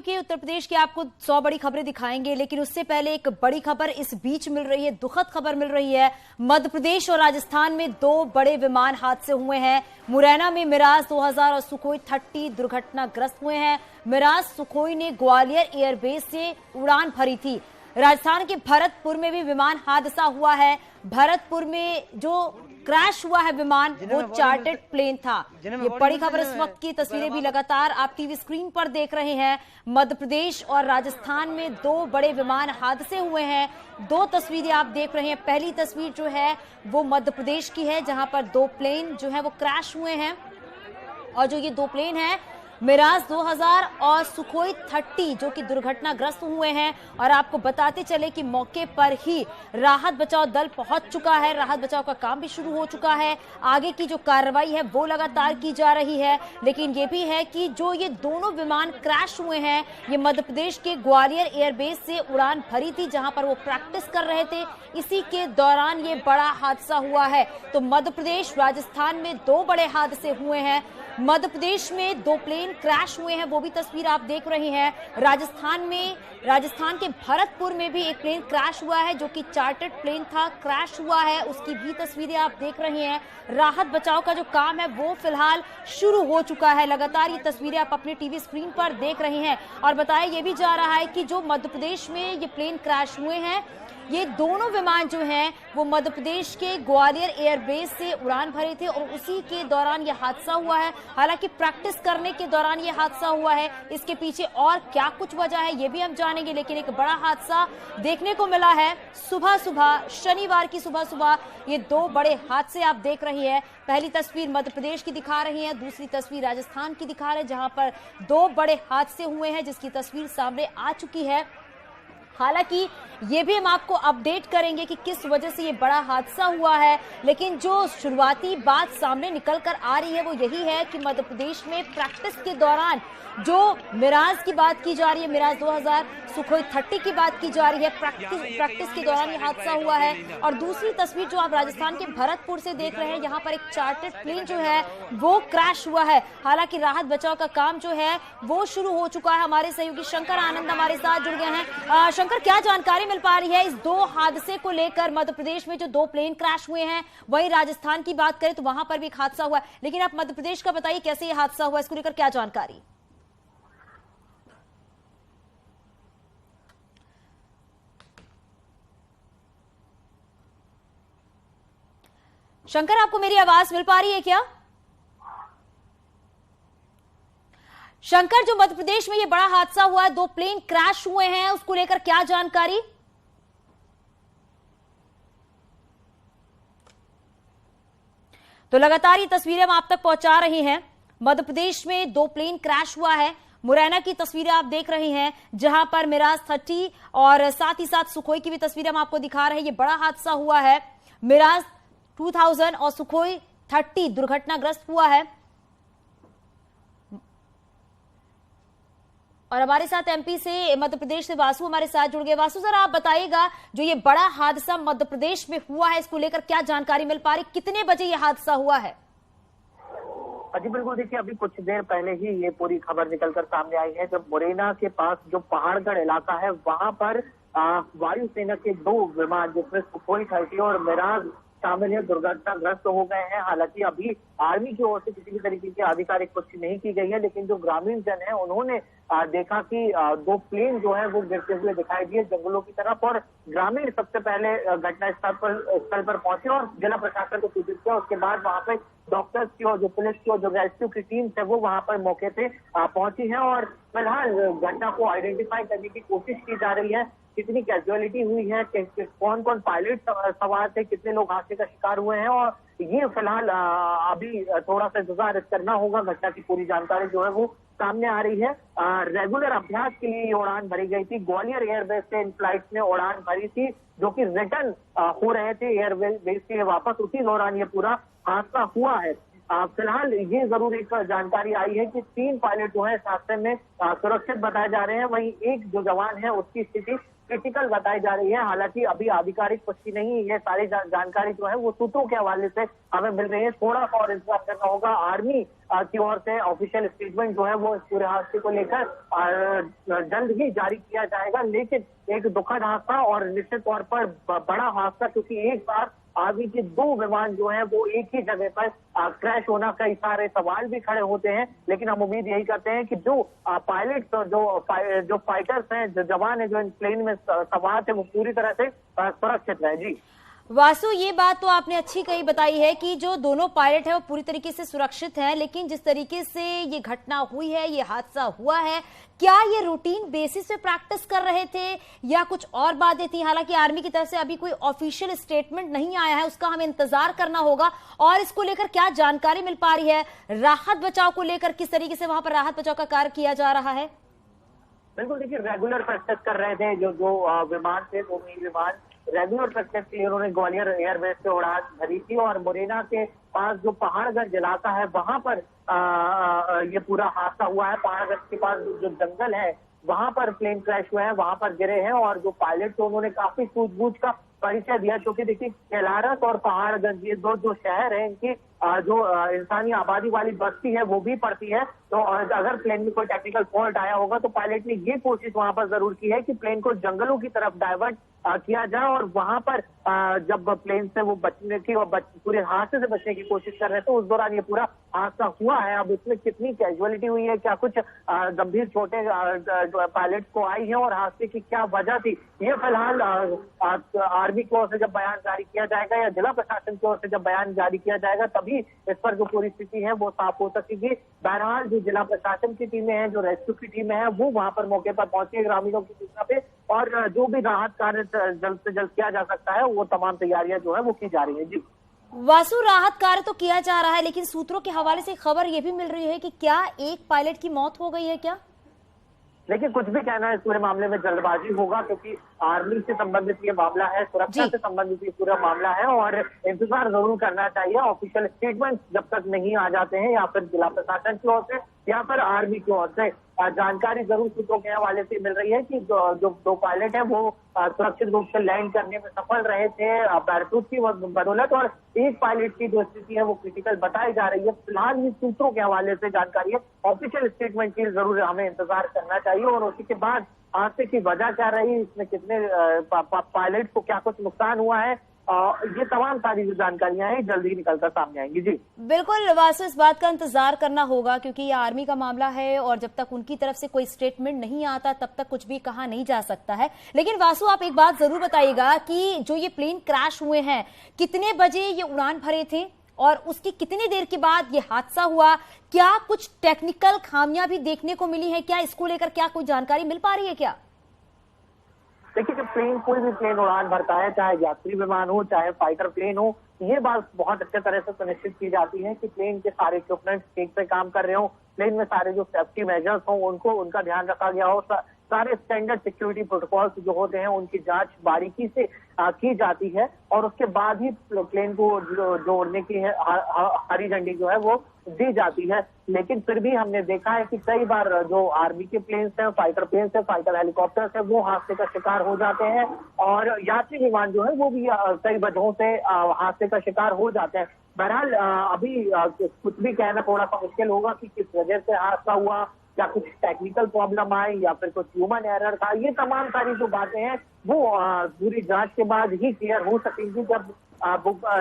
की, उत्तर प्रदेश की आपको 100 बड़ी खबरें दिखाएंगे, लेकिन उससे पहले एक बड़ी खबर इस बीच मिल रही है, दुखद खबर मिल रही है। मध्य प्रदेश और राजस्थान में 2 बड़े विमान हादसे हुए हैं। मुरैना में मिराज 2000 और सुखोई 30 दुर्घटनाग्रस्त हुए हैं। मिराज सुखोई ने ग्वालियर एयरबेस से उड़ान भरी थी। राजस्थान के भरतपुर में भी विमान हादसा हुआ है। भरतपुर में जो क्रैश हुआ है विमान, वो चार्टर्ड प्लेन था। ये बड़ी खबर, इस वक्त की तस्वीरें भी लगातार आप टीवी स्क्रीन पर देख रहे हैं। मध्य प्रदेश और राजस्थान में 2 बड़े विमान हादसे हुए हैं। 2 तस्वीरें आप देख रहे हैं। पहली तस्वीर जो है वो मध्य प्रदेश की है, जहां पर 2 प्लेन जो है वो क्रैश हुए हैं। और जो ये 2 प्लेन है मिराज 2000 और सुखोई 30 जो कि दुर्घटनाग्रस्त हुए हैं। और आपको बताते चले कि मौके पर ही राहत बचाव दल पहुंच चुका है। राहत बचाव का काम भी शुरू हो चुका है। आगे की जो कार्रवाई है वो लगातार की जा रही है। लेकिन ये भी है कि जो ये दोनों विमान क्रैश हुए हैं, ये मध्य प्रदेश के ग्वालियर एयरबेस से उड़ान भरी थी, जहां पर वो प्रैक्टिस कर रहे थे। इसी के दौरान ये बड़ा हादसा हुआ है। तो मध्य प्रदेश राजस्थान में 2 बड़े हादसे हुए हैं। मध्य प्रदेश में 2 प्लेन क्रैश हुए हैं, वो भी तस्वीर आप देख रहे हैं। राजस्थान के भरतपुर में भी एक प्लेन क्रैश हुआ है, जो कि चार्टर्ड प्लेन था, क्रैश हुआ है। उसकी भी तस्वीरें आप देख रहे हैं। राहत बचाव का जो काम है वो फिलहाल शुरू हो चुका है। लगातार ये तस्वीरें आप अपने टीवी स्क्रीन पर देख रहे हैं। और बताया ये भी जा रहा है कि जो मध्य प्रदेश में ये प्लेन क्रैश हुए हैं, ये दोनों विमान जो हैं वो मध्य प्रदेश के ग्वालियर एयरबेस से उड़ान भरे थे और उसी के दौरान ये हादसा हुआ है। हालांकि प्रैक्टिस करने के दौरान ये हादसा हुआ है। इसके पीछे और क्या कुछ वजह है ये भी हम जानेंगे। लेकिन एक बड़ा हादसा देखने को मिला है सुबह सुबह, शनिवार की सुबह सुबह ये 2 बड़े हादसे आप देख रहे हैं। पहली तस्वीर मध्य प्रदेश की दिखा रही है, दूसरी तस्वीर राजस्थान की दिखा रहे हैं, जहां पर 2 बड़े हादसे हुए हैं, जिसकी तस्वीर सामने आ चुकी है। हालांकि ये भी हम आपको अपडेट करेंगे कि किस वजह से ये बड़ा हादसा हुआ है। लेकिन जो शुरुआती बात सामने निकल कर आ रही है वो यही है कि मध्य प्रदेश में प्रैक्टिस के दौरान जो मिराज की बात की जा रही है, मिराज 2000 सुखोई 30 की बात की जा रही है, प्रैक्टिस के दौरान ये हादसा हुआ है। और दूसरी तस्वीर जो आप राजस्थान के भरतपुर से देख रहे हैं, यहाँ पर एक चार्टर्ड प्लेन जो है वो क्रैश हुआ है। हालांकि राहत बचाव का काम जो है वो शुरू हो चुका है। हमारे सहयोगी शंकर आनंद हमारे साथ जुड़ गए हैं। शंकर, क्या जानकारी मिल पा रही है इस 2 हादसे को लेकर? मध्य प्रदेश में जो 2 प्लेन क्रैश हुए हैं, वहीं राजस्थान की बात करें तो वहां पर भी एक हादसा हुआ है। लेकिन आप मध्य प्रदेश का बताइए, कैसे ये हादसा हुआ, इसको लेकर क्या जानकारी? शंकर, आपको मेरी आवाज मिल पा रही है क्या? शंकर, जो मध्य प्रदेश में ये बड़ा हादसा हुआ है, 2 प्लेन क्रैश हुए हैं, उसको लेकर क्या जानकारी? तो लगातार ये तस्वीरें हम आप तक पहुंचा रहे हैं। मध्य प्रदेश में 2 प्लेन क्रैश हुआ है। मुरैना की तस्वीरें आप देख रहे हैं, जहां पर मिराज 30 और साथ ही साथ सुखोई की भी तस्वीरें हम आपको दिखा रहे हैं। ये बड़ा हादसा हुआ है। मिराज 2000 और सुखोई 30 दुर्घटनाग्रस्त हुआ है। और हमारे साथ एमपी से, मध्य प्रदेश से वासु हमारे साथ जुड़ गए। वासु, जरा आप बताइएगा, जो ये बड़ा हादसा मध्य प्रदेश में हुआ है, इसको लेकर क्या जानकारी मिल पा रही, कितने बजे ये हादसा हुआ है? जी बिल्कुल, देखिए अभी कुछ देर पहले ही ये पूरी खबर निकलकर सामने आई है, जब मुरैना के पास जो पहाड़गढ़ इलाका है वहां पर वायुसेना के 2 विमान, जिसमें सुखोई 30 और मिराज शामिल है, दुर्घटनाग्रस्त हो गए हैं। हालांकि अभी आर्मी की ओर से किसी भी तरीके की आधिकारिक पुष्टि नहीं की गई है, लेकिन जो ग्रामीण जन है उन्होंने देखा कि 2 प्लेन जो है वो गिरते हुए दिखाई दिए जंगलों की तरफ। और ग्रामीण सबसे पहले घटना स्थल पर पहुंचे और जिला प्रशासन को सूचित किया। उसके बाद वहां पे डॉक्टर्स की और जो पुलिस की और जो रेस्क्यू की टीम है वो वहां पर मौके पे पहुंची है। और फिलहाल घटना को आइडेंटिफाई करने की कोशिश की जा रही है, कितनी कैजुअलिटी हुई है, कौन कौन पायलट सवार थे, कितने लोग हादसे का शिकार हुए हैं। और ये फिलहाल अभी थोड़ा सा इंतजार करना होगा। घटना की पूरी जानकारी जो है वो सामने आ रही है। रेगुलर अभ्यास के लिए ये उड़ान भरी गई थी। ग्वालियर एयरबेस से इन फ्लाइट ने उड़ान भरी थी, जो कि रिटर्न हो रहे थे एयरबेस के वापस। उसी दौरान ये पूरा हादसा हुआ है। फिलहाल ये जरूर एक जानकारी आई है कि 3 पायलट जो है इस हादसे में सुरक्षित बताए जा रहे हैं। वहीं एक जो जवान है उसकी स्थिति क्रिटिकल बताई जा रही है। हालांकि अभी आधिकारिक पुष्टि नहीं, ये सारी जानकारी जो है वो सूत्रों के हवाले से हमें मिल रही है। थोड़ा सा और इंतजार करना होगा। आर्मी की ओर से ऑफिशियल स्टेटमेंट जो है वो इस पूरे हादसे को लेकर जल्द ही जारी किया जाएगा। लेकिन एक दुखद हादसा और निश्चित तौर पर बड़ा हादसा, क्योंकि एक बार आर्मी के 2 विमान जो है वो एक ही जगह पर क्रैश होना, कई सारे सवाल भी खड़े होते हैं। लेकिन हम उम्मीद यही करते हैं कि जो पायलट्स और जो फाइटर्स हैं, जो जवान है जो इन प्लेन में सवार थे, वो पूरी तरह से सुरक्षित रहे। जी वासु, ये बात तो आपने अच्छी कही बताई है कि जो दोनों पायलट है वो पूरी तरीके से सुरक्षित हैं, लेकिन जिस तरीके से ये घटना हुई है, ये हादसा हुआ है, क्या ये रूटीन बेसिस पे प्रैक्टिस कर रहे थे या कुछ और बातें थी? हालांकि आर्मी की तरफ से अभी कोई ऑफिशियल स्टेटमेंट नहीं आया है, उसका हमें इंतजार करना होगा। और इसको लेकर क्या जानकारी मिल पा रही है? राहत बचाव को लेकर किस तरीके से वहां पर राहत बचाव का कार्य किया जा रहा है? बिल्कुल, देखिए रेगुलर प्रैक्टिस कर रहे थे जो विमान थे, 2 विमान रेगुलर प्रैक्टिस के लिए उन्होंने ग्वालियर एयरबेस से उड़ान भरी थी। और मुरैना के पास जो पहाड़गंज इलाका है वहां पर ये पूरा हादसा हुआ है। पहाड़गंज के पास जो जंगल है वहां पर प्लेन क्रैश हुए हैं, वहां पर गिरे हैं। और जो पायलट थे उन्होंने काफी सूझबूझ का परिचय दिया, क्योंकि देखिए कैलारस और पहाड़गंज ये 2 जो शहर है, इनकी जो इंसानी आबादी वाली बस्ती है वो भी पड़ती है। तो अगर प्लेन में कोई टेक्निकल फॉल्ट आया होगा तो पायलट ने ये कोशिश वहां पर जरूर की है कि प्लेन को जंगलों की तरफ डाइवर्ट किया जाए। और वहां पर जब प्लेन से वो बचने की और पूरे हादसे से बचने की कोशिश कर रहे थे, उस दौरान ये पूरा हादसा हुआ है। अब इसमें कितनी कैजुअलिटी हुई है, क्या कुछ गंभीर चोटें पायलट को आई है और हादसे की क्या वजह थी, ये फिलहाल आर्मी की ओर से जब बयान जारी किया जाएगा या जिला प्रशासन की ओर से जब बयान जारी किया जाएगा तभी इस पर जो पूरी स्थिति है वो साफ हो सकेगी। बहरहाल जो जिला प्रशासन की टीमें हैं, जो रेस्क्यू की टीमें हैं, वो वहां पर मौके पर पहुंची है ग्रामीणों की सूचना पे। और जो भी राहत कार्य जल्द से जल्द किया जा सकता है वो तमाम तैयारियां जो है वो की जा रही है। जी वासु, राहत कार्य तो किया जा रहा है, लेकिन सूत्रों के हवाले से खबर यह भी मिल रही है कि क्या एक पायलट की मौत हो गई है क्या? लेकिन कुछ भी कहना है इस पूरे मामले में जल्दबाजी होगा, क्योंकि आर्मी से संबंधित ये मामला है, सुरक्षा से संबंधित ये पूरा मामला है। और इंतजार जरूर करना चाहिए। ऑफिशियल स्टेटमेंट जब तक नहीं आ जाते हैं, या फिर जिला प्रशासन की ओर से या फिर आर्मी की ओर से जानकारी जरूर सूत्रों के हवाले से मिल रही है कि जो 2 पायलट हैं वो सुरक्षित रूप से लैंड करने में सफल रहे थे पैराशूट की बदौलत। और एक पायलट की जो स्थिति है वो क्रिटिकल बताई जा रही है। फिलहाल ये सूत्रों के हवाले से जानकारी है। ऑफिशियल स्टेटमेंट की जरूर हमें इंतजार करना चाहिए। और उसी के बाद हादसे की वजह क्या रही, इसमें कितने पायलट को क्या कुछ नुकसान हुआ है, ये तमाम सारी जो जानकारियां हैं जल्दी निकलकर सामने आएंगी। जी बिल्कुल वासु, इस बात का इंतजार करना होगा क्योंकि ये आर्मी का मामला है और जब तक उनकी तरफ से कोई स्टेटमेंट नहीं आता तब तक कुछ भी कहा नहीं जा सकता है। लेकिन वासु, आप एक बात जरूर बताइएगा कि जो ये प्लेन क्रैश हुए हैं, कितने बजे ये उड़ान भरे थे और उसकी कितनी देर के बाद ये हादसा हुआ? क्या कुछ टेक्निकल खामियां भी देखने को मिली है क्या? इसको लेकर क्या कोई जानकारी मिल पा रही है क्या? देखिए, जब कोई भी प्लेन उड़ान भरता है, चाहे यात्री विमान हो चाहे फाइटर प्लेन हो, ये बात बहुत अच्छे तरह से सुनिश्चित की जाती है कि प्लेन के सारे इक्विपमेंट ठीक से काम कर रहे हो, प्लेन में सारे जो सेफ्टी मेजर्स हो उनका ध्यान रखा गया हो, सारे स्टैंडर्ड सिक्योरिटी प्रोटोकॉल्स जो होते हैं उनकी जांच बारीकी से की जाती है। और उसके बाद ही प्लेन को जो उड़ने की है हरी झंडी जो है वो दी जाती है। लेकिन फिर भी हमने देखा है कि कई बार जो आर्मी के प्लेन्स हैं, फाइटर प्लेन्स हैं, फाइटर हेलीकॉप्टर्स हैं, वो हादसे का शिकार हो जाते हैं। और यात्री विमान जो है वो भी कई वजहों से हादसे का शिकार हो जाते हैं। बहरहाल अभी कुछ भी कहना थोड़ा सा मुश्किल होगा कि किस वजह से हादसा हुआ, या कुछ टेक्निकल प्रॉब्लम आई या फिर कुछ ह्यूमन एरर था। ये तमाम सारी जो बातें हैं वो पूरी जांच के बाद ही क्लियर हो सकेंगी, जब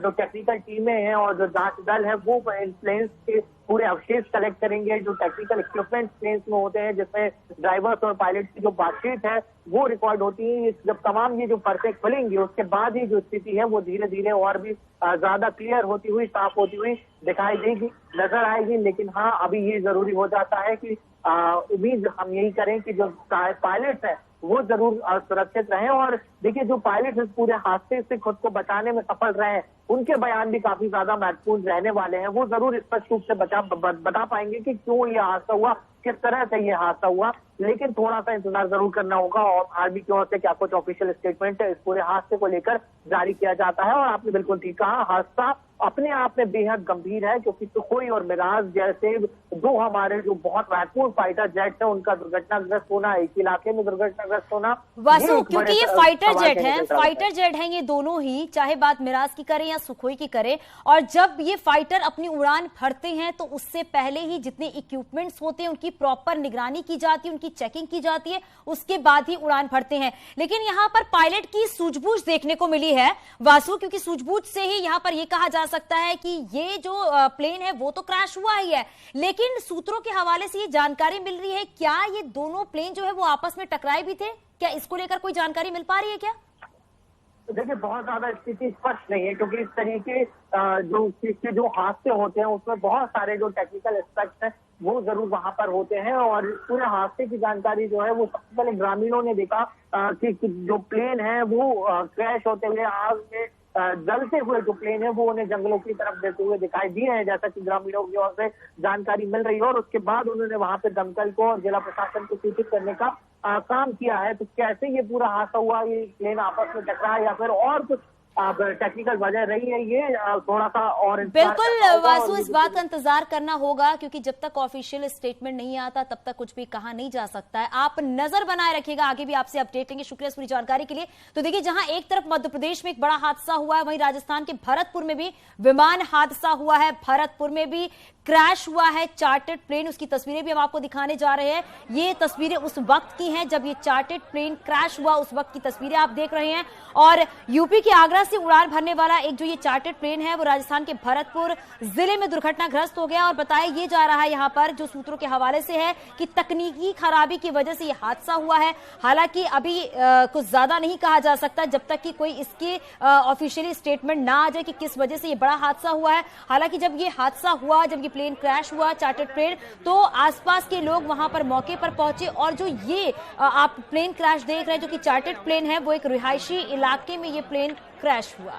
जो टेक्निकल टीमें हैं और जो जांच दल है वो प्लेन्स के पूरे अवशेष कलेक्ट करेंगे। जो टेक्निकल इक्विपमेंट प्लेन्स में होते हैं, जिसमें ड्राइवर्स और पायलट की जो बातचीत है वो रिकॉर्ड होती है। जब तमाम ये जो परतें खुलेंगी उसके बाद ही जो स्थिति है वो धीरे धीरे और भी ज्यादा क्लियर होती हुई, साफ होती हुई दिखाई देगी, नजर आएगी। लेकिन हाँ, अभी ये जरूरी हो जाता है कि उम्मीद हम यही करें कि जो पायलट है वो जरूर सुरक्षित रहे। और देखिए, जो पायलट इस पूरे हादसे से खुद को बचाने में सफल रहे, उनके बयान भी काफी ज्यादा महत्वपूर्ण रहने वाले हैं। वो जरूर स्पष्ट रूप से बता पाएंगे कि क्यों ये हादसा हुआ, किस तरह से ये हादसा हुआ। लेकिन थोड़ा सा इंतजार जरूर करना होगा और आर्मी की ओर से क्या कुछ ऑफिशियल स्टेटमेंट इस पूरे हादसे को लेकर जारी किया जाता है। और आपने बिल्कुल ठीक कहा, हादसा अपने आप में बेहद गंभीर है, क्योंकि सुखोई और मिराज जैसे दो हमारे जो बहुत महत्वपूर्ण फाइटर जेट है, उनका दुर्घटनाग्रस्त होना, एक इलाके में दुर्घटनाग्रस्त होना। वासु, क्योंकि ये फाइटर जेट हैं ये दोनों ही, चाहे बात मिराज की करें या सुखोई की करें, और जब ये फाइटर अपनी उड़ान भरते हैं तो उससे पहले ही जितने इक्विपमेंट्स होते हैं उनकी प्रॉपर निगरानी की जाती है, उनकी चेकिंग की जाती है, उसके बाद ही उड़ान भरते हैं। लेकिन यहाँ पर पायलट की सूझबूझ देखने को मिली है वासु, क्योंकि सूझबूझ से ही यहाँ पर यह कहा जा सकता है कि ये जो प्लेन है वो तो क्रैश हुआ ही है, लेकिन सूत्रों के हवाले से ये जानकारी मिल रही है क्या ये दोनों प्लेन जो है वो आपस में टकराए भी थे? क्या इसको लेकर कोई जानकारी मिल पा रही है क्या? देखिए, बहुत ज्यादा स्थिति स्पष्ट नहीं है, क्योंकि इस तरीके जो हादसे होते हैं उसमें बहुत सारे जो टेक्निकल एस्पेक्ट्स हैं वो जरूर वहां पर होते हैं। और पूरे हादसे की जानकारी जो है वो सबसे पहले ग्रामीणों ने देखा कि जो प्लेन है वो क्रैश होते हुए आग में जलते हुए जो प्लेन है वो उन्हें जंगलों की तरफ देते हुए दिखाई दिए हैं, जैसा कि ग्रामीणों की ओर से जानकारी मिल रही है। और उसके बाद उन्होंने वहां पे दमकल को और जिला प्रशासन को सूचित करने का काम किया है। तो कैसे ये पूरा हादसा हुआ, ये प्लेन आपस में टकरा या फिर और कुछ टेक्निकल वजह रही है, ये थोड़ा सा और बिल्कुल वासु, इस बात का इंतजार करना होगा, क्योंकि जब तक ऑफिशियल स्टेटमेंट नहीं आता तब तक कुछ भी कहा नहीं जा सकता है। आप नजर बनाए रखिएगा, आगे भी आपसे अपडेट लेंगे। शुक्रिया इस पूरी जानकारी के लिए। तो देखिए, जहां एक तरफ मध्य प्रदेश में एक बड़ा हादसा हुआ है, वहीं राजस्थान के भरतपुर में भी विमान हादसा हुआ है। भरतपुर में भी क्रैश हुआ है चार्टर्ड प्लेन, उसकी तस्वीरें भी हम आपको दिखाने जा रहे हैं। ये तस्वीरें उस वक्त की हैं जब ये चार्टर्ड प्लेन क्रैश हुआ, उस वक्त की तस्वीरें आप देख रहे हैं। और यूपी के आगरा से उड़ान भरने वाला एक जो ये चार्टर्ड प्लेन है वो राजस्थान के भरतपुर जिले में दुर्घटनाग्रस्त हो गया। और बताया ये जा रहा है यहाँ पर जो सूत्रों के हवाले से है कि तकनीकी खराबी की वजह से ये हादसा हुआ है। हालांकि अभी कुछ ज्यादा नहीं कहा जा सकता जब तक कि कोई इसके ऑफिशियली स्टेटमेंट ना आ जाए कि किस वजह से ये बड़ा हादसा हुआ है। हालांकि जब ये हादसा हुआ, जब ये प्लेन क्रैश हुआ चार्टर्ड प्लेन, तो आसपास के लोग वहां पर मौके पर पहुंचे। और जो ये आप प्लेन क्रैश देख रहे हैं जो कि चार्टर्ड प्लेन है, वो एक रिहायशी इलाके में ये प्लेन क्रैश हुआ।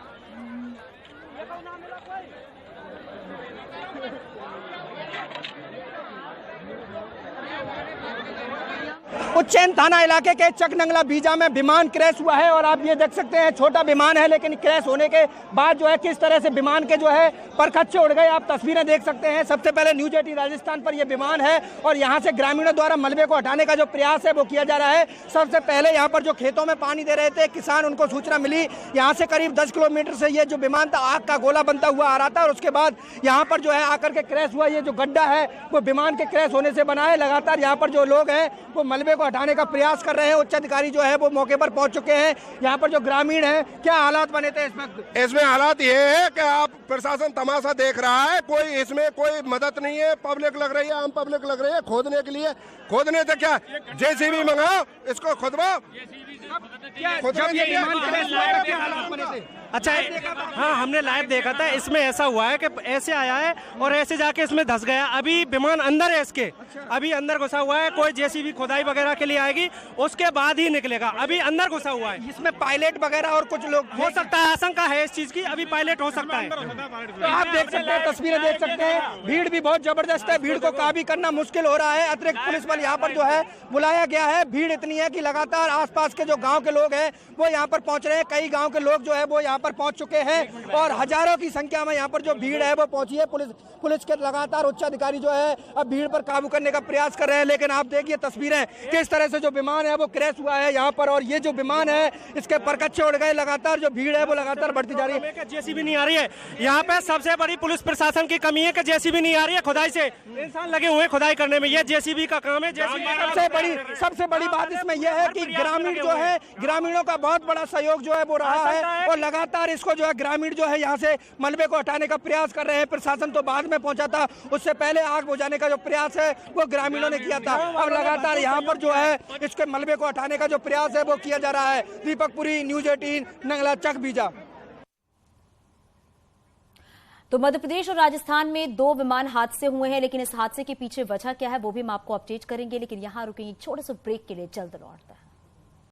उज्जैन थाना इलाके के चकनंगला बीजा में विमान क्रैश हुआ है। और आप ये देख सकते हैं, छोटा विमान है लेकिन क्रैश होने के बाद जो है किस तरह से विमान के जो है परखच्चे उड़ गए, आप तस्वीरें देख सकते हैं। सबसे पहले न्यूज 18 राजस्थान पर यह विमान है और यहाँ से ग्रामीणों द्वारा मलबे को हटाने का जो प्रयास है वो किया जा रहा है। सबसे पहले यहाँ पर जो खेतों में पानी दे रहे थे किसान, उनको सूचना मिली यहाँ से करीब 10 किलोमीटर से ये जो विमान था आग का गोला बनता हुआ आ रहा था। और उसके बाद यहाँ पर जो है आकर के क्रैश हुआ। ये जो गड्ढा है वो विमान के क्रैश होने से बना है। लगातार यहाँ पर जो लोग हैं वो मलबे को हटाने का प्रयास कर रहे हैं। उच्च अधिकारी जो है वो मौके पर पहुंच चुके हैं। यहाँ पर जो ग्रामीण हैं, क्या हालात बने थे इसमें हालात ये है कि आप प्रशासन तमाशा देख रहा है, कोई इसमें कोई मदद नहीं है। पब्लिक लग रही है, आम पब्लिक लग रही है खोदने के लिए। खोदने से क्या जेसीबी मंगाओ, इसको खुदवाओ। अच्छा, हाँ हमने लाइव देखा था। इसमें ऐसा हुआ है कि ऐसे आया है और ऐसे जाके इसमें धंस गया। अभी विमान अंदर है, इसके अभी अंदर घुसा हुआ है। कोई जेसीबी खुदाई वगैरह के लिए आएगी, उसके बाद ही निकलेगा। अभी अंदर घुसा हुआ है। इसमें पायलट वगैरह और कुछ लोग हो सकता है, आशंका है इस चीज की, अभी पायलट हो सकता है। तो आप देख सकते हैं, तस्वीरें देख सकते हैं, भीड़ भी बहुत जबरदस्त है। भीड़ को काबू करना मुश्किल हो रहा है। अतिरिक्त पुलिस बल यहाँ पर जो है बुलाया गया है। भीड़ इतनी है कि लगातार आसपास के जो गाँव के लोग हैं वो यहाँ पर पहुँच रहे हैं। कई गाँव के लोग जो है वो यहाँ पर पहुँच चुके हैं और हजारों की संख्या में यहाँ पर जो भीड़ है वो पहुंची है। पुलिस के लगातार उच्च अधिकारी जो है अब भीड़ पर काबू करने का प्रयास कर रहे हैं। लेकिन आप देखिए तस्वीरें, किस तरह से जो विमान है वो क्रैश हुआ है यहाँ पर। और ये जो विमान है इसके परकच्चे उड़ गए। लगातार जो भीड़ है वो लगातार बढ़ती जा रही है। जेसीबी नहीं आ रही है यहाँ पे। सबसे बड़ी पुलिस प्रशासन की कमी है कि जेसीबी नहीं आ रही है। खुदाई से इंसान लगे हुए खुदाई करने में, ये जेसीबी का काम है। सबसे बड़ी बात इसमें यह है कि ग्रामीण जो है, ग्रामीणों का बहुत बड़ा सहयोग जो है वो रहा है। और लगातार इसको जो है ग्रामीण जो है यहाँ से मलबे को हटाने का प्रयास कर रहे हैं। प्रशासन तो बाद में पहुंचा था, उससे पहले आग बुझाने का जो प्रयास है वो ग्रामीणों ने किया था। अब लगातार यहाँ पर जो है इसके मलबे को हटाने का जो प्रयास है वो किया जा रहा है। दीपक पुरी, न्यूज 18, नंगला चक बीजा। तो मध्य प्रदेश और राजस्थान में 2 विमान हादसे हुए हैं, लेकिन इस हादसे के पीछे वजह क्या है वो भी हम आपको अपडेट करेंगे। लेकिन यहां रुकेंगे, छोटे से ब्रेक के लिए जल्द लौटता है।